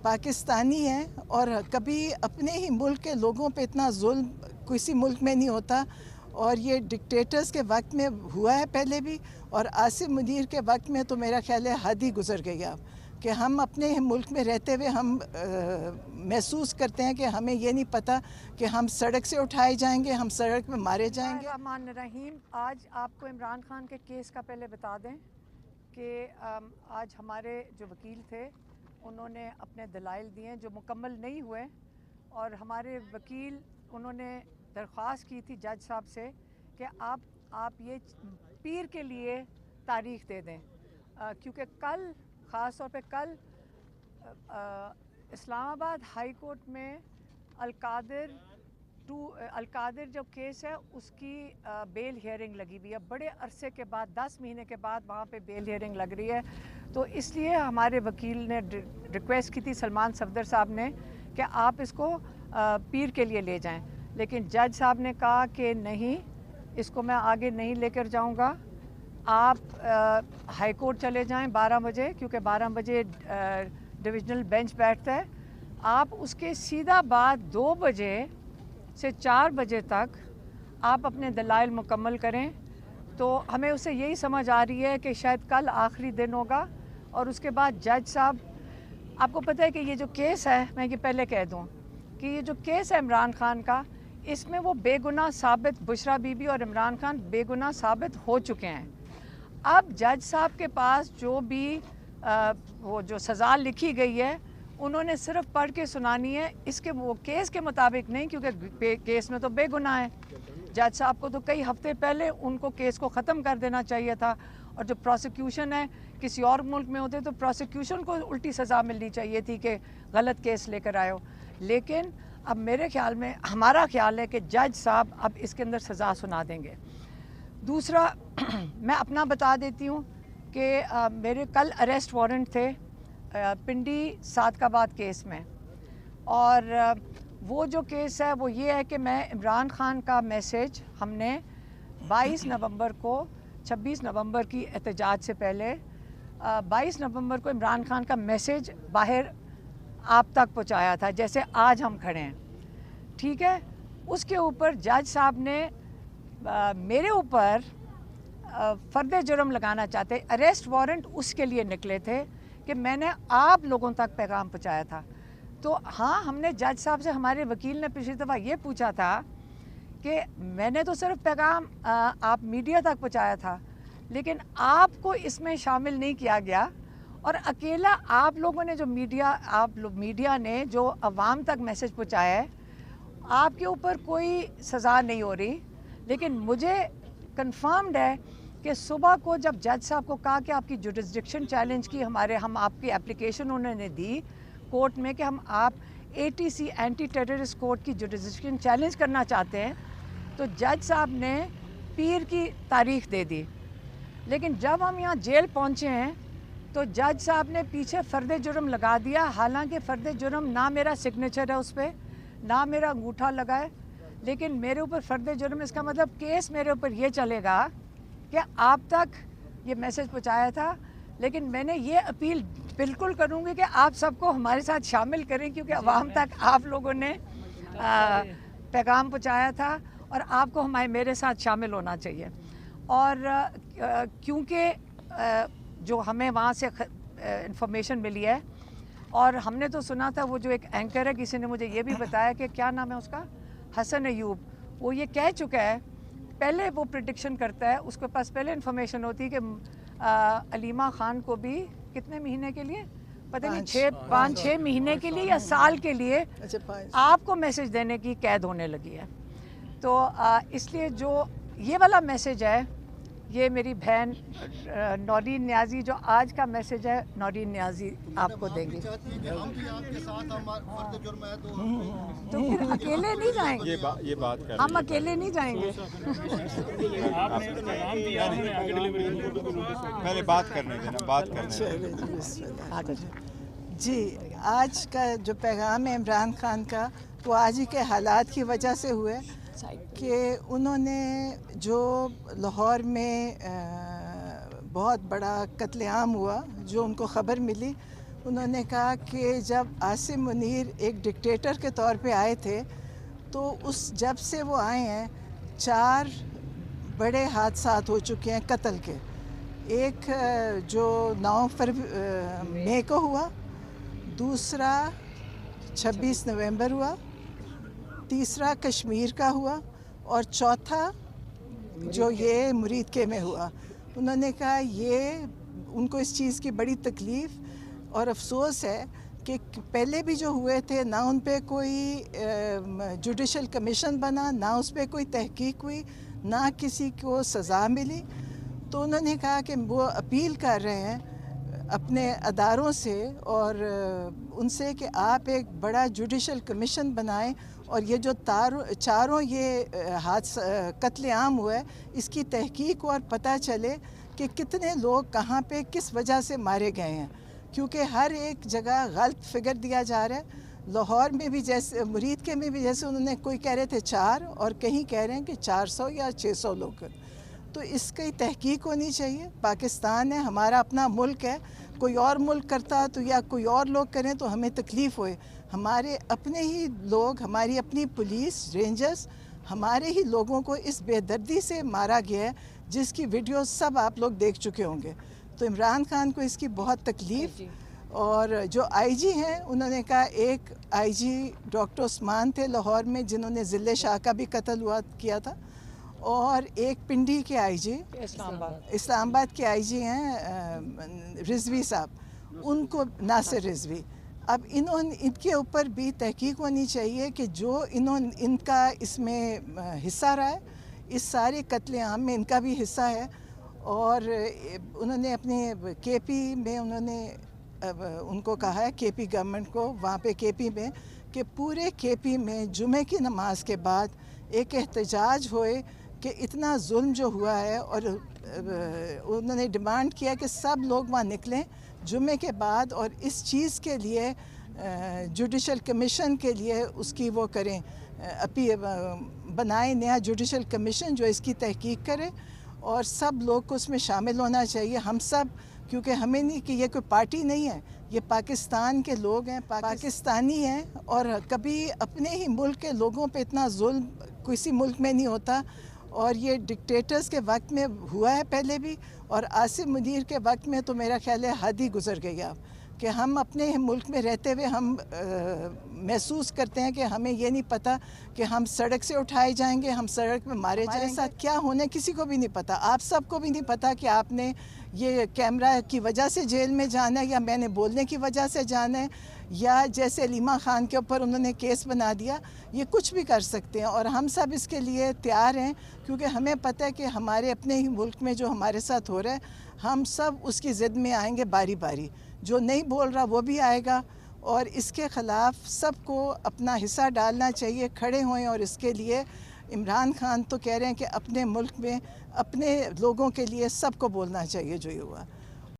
پاکستانی ہیں اور کبھی اپنے ہی ملک کے لوگوں پہ اتنا ظلم کسی ملک میں نہیں ہوتا، اور یہ ڈکٹیٹرز کے وقت میں ہوا ہے پہلے بھی، اور آصف منیر کے وقت میں تو میرا خیال ہے حد ہی گزر گئی اب، کہ ہم اپنے ملک میں رہتے ہوئے ہم محسوس کرتے ہیں کہ ہمیں یہ نہیں پتہ کہ ہم سڑک سے اٹھائے جائیں گے، ہم سڑک میں مارے جائیں گے۔ الرحمن الرحیم، آج آپ کو عمران خان کے کیس کا پہلے بتا دیں کہ آج ہمارے جو وکیل تھے انہوں نے اپنے دلائل دیے جو مکمل نہیں ہوئے، اور ہمارے وکیل انہوں نے درخواست کی تھی جج صاحب سے کہ آپ یہ پیر کے لیے تاریخ دے دیں، کیونکہ کل خاص طور پہ کل اسلام آباد ہائی کورٹ میں القادر جو کیس ہے اس کی بیل ہیئرنگ لگی ہوئی ہے، بڑے عرصے کے بعد 10 مہینے کے بعد وہاں پہ بیل ہیئرنگ لگ رہی ہے، تو اس لیے ہمارے وکیل نے ریکویسٹ کی تھی سلمان صفدر صاحب نے کہ آپ اس کو پیر کے لیے لے جائیں، لیکن جج صاحب نے کہا کہ نہیں، اس کو میں آگے نہیں لے کر جاؤں گا، آپ ہائی کورٹ چلے جائیں 12 بجے، کیونکہ 12 بجے ڈویژنل بینچ بیٹھتا ہے، آپ اس کے سیدھا بعد 2 بجے سے 4 بجے تک آپ اپنے دلائل مکمل کریں۔ تو ہمیں اسے یہی سمجھ آ رہی ہے کہ شاید کل آخری دن ہوگا، اور اس کے بعد جج صاحب، آپ کو پتہ ہے کہ یہ جو کیس ہے، میں یہ پہلے کہہ دوں کہ یہ جو کیس ہے عمران خان کا، اس میں وہ بے گناہ ثابت، بشرا بی بی اور عمران خان بے گناہ ثابت ہو چکے ہیں۔ اب جج صاحب کے پاس جو بھی وہ جو سزا لکھی گئی ہے انہوں نے صرف پڑھ کے سنانی ہے، اس کے وہ کیس کے مطابق نہیں، کیونکہ کیس میں تو بے گناہ ہے۔ جج صاحب کو تو کئی ہفتے پہلے ان کو کیس کو ختم کر دینا چاہیے تھا، اور جو پروسیکیوشن ہے کسی اور ملک میں ہوتے تو پروسیکیوشن کو الٹی سزا ملنی چاہیے تھی کہ غلط کیس لے کر آئے ہو، لیکن اب میرے خیال میں، ہمارا خیال ہے کہ جج صاحب اب اس کے اندر سزا سنا دیں گے۔ دوسرا میں اپنا بتا دیتی ہوں کہ میرے کل اریسٹ وارنٹ تھے پنڈی صادقآباد کیس میں، اور وہ جو کیس ہے وہ یہ ہے کہ میں عمران خان کا میسیج ہم نے 22 نومبر کو، 26 نومبر کی احتجاج سے پہلے 22 نومبر کو عمران خان کا میسیج باہر آپ تک پہنچایا تھا، جیسے آج ہم کھڑے ہیں، ٹھیک ہے؟ اس کے اوپر جج صاحب نے میرے اوپر فرد جرم لگانا چاہتے، اریسٹ وارنٹ اس کے لیے نکلے تھے کہ میں نے آپ لوگوں تک پیغام پہنچایا تھا۔ تو ہاں، ہم نے جج صاحب سے، ہمارے وکیل نے پچھلی دفعہ یہ پوچھا تھا کہ میں نے تو صرف پیغام آپ میڈیا تک پہنچایا تھا، لیکن آپ کو اس میں شامل نہیں کیا گیا، اور اکیلا آپ لوگوں نے جو میڈیا نے جو عوام تک میسج پہنچایا ہے، آپ کے اوپر کوئی سزا نہیں ہو رہی، لیکن مجھے کنفرمڈ ہے کہ صبح کو جب جج صاحب کو کہا کہ آپ کی جوڈسڈکشن چیلنج کی ہم آپ کی اپلیکیشن انہوں نے دی کورٹ میں کہ ہم آپ ATC اینٹی ٹیررسٹ کورٹ کی جوڈسڈکشن چیلنج کرنا چاہتے ہیں، تو جج صاحب نے پیر کی تاریخ دے دی، لیکن جب ہم یہاں جیل پہنچے ہیں تو جج صاحب نے پیچھے فرد جرم لگا دیا، حالانکہ فرد جرم نہ میرا سگنیچر ہے اس پہ، نہ میرا انگوٹھا لگا ہے، لیکن میرے اوپر فرد جرم، اس کا مطلب کیس میرے اوپر یہ چلے گا کہ آپ تک یہ میسج پہنچایا تھا۔ لیکن میں نے یہ اپیل بالکل کروں گی کہ آپ سب کو ہمارے ساتھ شامل کریں، کیونکہ عوام تک آپ لوگوں نے پیغام پہنچایا تھا، اور آپ کو میرے ساتھ شامل ہونا چاہیے۔ اور کیونکہ جو ہمیں وہاں سے انفارمیشن ملی ہے، اور ہم نے تو سنا تھا، وہ جو ایک اینکر ہے، کسی نے مجھے یہ بھی بتایا کہ کیا نام ہے اس کا، حسن ایوب، وہ یہ کہہ چکا ہے، پہلے وہ پریڈکشن کرتا ہے، اس کے پاس پہلے انفارمیشن ہوتی ہے کہ علیمہ خان کو بھی کتنے مہینے کے لیے، پتہ نہیں 5-6 مہینے کے لیے یا سال کے لیے آپ کو میسج دینے کی قید ہونے لگی ہے۔ تو اس لیے جو یہ والا میسج ہے، یہ میری بہن نورین نیازی، جو آج کا میسج ہے، نورین نیازی آپ کو دیں گی۔ تو پھر اکیلے نہیں جائیں گے، ہم اکیلے نہیں جائیں گے۔ پہلے بات کرنے دینا، بات کرنے جی، آج کا جو پیغام ہے عمران خان کا، وہ آج ہی کے حالات کی وجہ سے ہوئے کہ انہوں نے جو لاہور میں بہت بڑا قتل عام ہوا، جو ان کو خبر ملی، انہوں نے کہا کہ جب عاصم منیر ایک ڈکٹیٹر کے طور پہ آئے تھے تو جب سے وہ آئے ہیں 4 بڑے حادثات ہو چکے ہیں قتل کے. ایک جو 9 مئی کو ہوا، دوسرا 26 نومبر ہوا، تیسرا کشمیر کا ہوا، اور چوتھا جو یہ مرید کے میں ہوا. انہوں نے کہا ان کو اس چیز کی بڑی تکلیف اور افسوس ہے کہ پہلے بھی جو ہوئے تھے نہ ان پہ کوئی جوڈیشل کمیشن بنا، نہ اس پہ کوئی تحقیق ہوئی، نہ کسی کو سزا ملی. تو انہوں نے کہا کہ وہ اپیل کر رہے ہیں اپنے اداروں سے اور ان سے کہ آپ ایک بڑا جوڈیشل کمیشن بنائیں اور یہ جو چاروں قتل عام ہوا ہے اس کی تحقیق اور پتہ چلے کہ کتنے لوگ کہاں پہ کس وجہ سے مارے گئے ہیں، کیونکہ ہر ایک جگہ غلط فگر دیا جا رہا ہے. لاہور میں بھی جیسے مرید کے میں بھی جیسے انہوں نے کوئی کہہ رہے تھے 4 اور کہیں کہہ رہے ہیں کہ 400 یا 600 لوگ. تو اس کی تحقیق ہونی چاہیے. پاکستان ہے، ہمارا اپنا ملک ہے. کوئی اور ملک کرتا تو یا کوئی اور لوگ کریں تو ہمیں تکلیف ہوئے. ہمارے اپنے ہی لوگ، ہماری اپنی پولیس رینجرز، ہمارے ہی لوگوں کو اس بے دردی سے مارا گیا ہے جس کی ویڈیو سب آپ لوگ دیکھ چکے ہوں گے. تو عمران خان کو اس کی بہت تکلیف. اور جو آئی جی ہیں انہوں نے کہا، ایک آئی جی ڈاکٹر عثمان تھے لاہور میں جنہوں نے ضلع شاہ کا بھی قتل کیا تھا، اور ایک پنڈی کے آئی جی، اسلام آباد کے آئی جی ہیں رضوی صاحب، ان کو ناصر رضوی. اب ان کے اوپر بھی تحقیق ہونی چاہیے کہ جو ان کا اس میں حصہ رہا ہے، اس سارے قتل عام میں ان کا بھی حصہ ہے. اور انہوں نے اپنے کے پی میں ان کو کہا ہے، کے پی گورنمنٹ کو وہاں پہ کے پی میں، کہ پورے کے پی میں جمعے کی نماز کے بعد ایک احتجاج ہوئے کہ اتنا ظلم جو ہوا ہے. اور انہوں نے ڈیمانڈ کیا کہ سب لوگ وہاں نکلیں جمعے کے بعد اور اس چیز کے لیے جوڈیشل کمیشن کے لیے اس کی وہ کریں، بنائیں نیا جوڈیشل کمیشن جو اس کی تحقیق کرے، اور سب لوگ کو اس میں شامل ہونا چاہیے. ہم سب، کیونکہ ہمیں نہیں کہ یہ کوئی پارٹی نہیں ہے، یہ پاکستان کے لوگ ہیں، پاکستانی ہیں. اور کبھی اپنے ہی ملک کے لوگوں پہ اتنا ظلم کسی ملک میں نہیں ہوتا. اور یہ ڈکٹیٹرز کے وقت میں ہوا ہے پہلے بھی، اور عاصم منیر کے وقت میں تو میرا خیال ہے حد ہی گزر گئی اب، کہ ہم اپنے ملک میں رہتے ہوئے ہم محسوس کرتے ہیں کہ ہمیں یہ نہیں پتہ کہ ہم سڑک سے اٹھائے جائیں گے، ہم سڑک میں مارے جائیں گے. ہمارے ساتھ کیا ہونا کسی کو بھی نہیں پتہ. آپ سب کو بھی نہیں پتہ کہ آپ نے یہ کیمرہ کی وجہ سے جیل میں جانا ہے، یا میں نے بولنے کی وجہ سے جانا ہے، یا جیسے علیمہ خان کے اوپر انہوں نے کیس بنا دیا. یہ کچھ بھی کر سکتے ہیں، اور ہم سب اس کے لیے تیار ہیں، کیونکہ ہمیں پتہ ہے کہ ہمارے اپنے ہی ملک میں جو ہمارے ساتھ ہو رہا ہے ہم سب اس کی ضد میں آئیں گے باری باری. جو نہیں بول رہا وہ بھی آئے گا، اور اس کے خلاف سب کو اپنا حصہ ڈالنا چاہیے، کھڑے ہوئیں. اور اس کے لیے عمران خان تو کہہ رہے ہیں کہ اپنے ملک میں اپنے لوگوں کے لیے سب کو بولنا چاہیے جو یہ ہوا.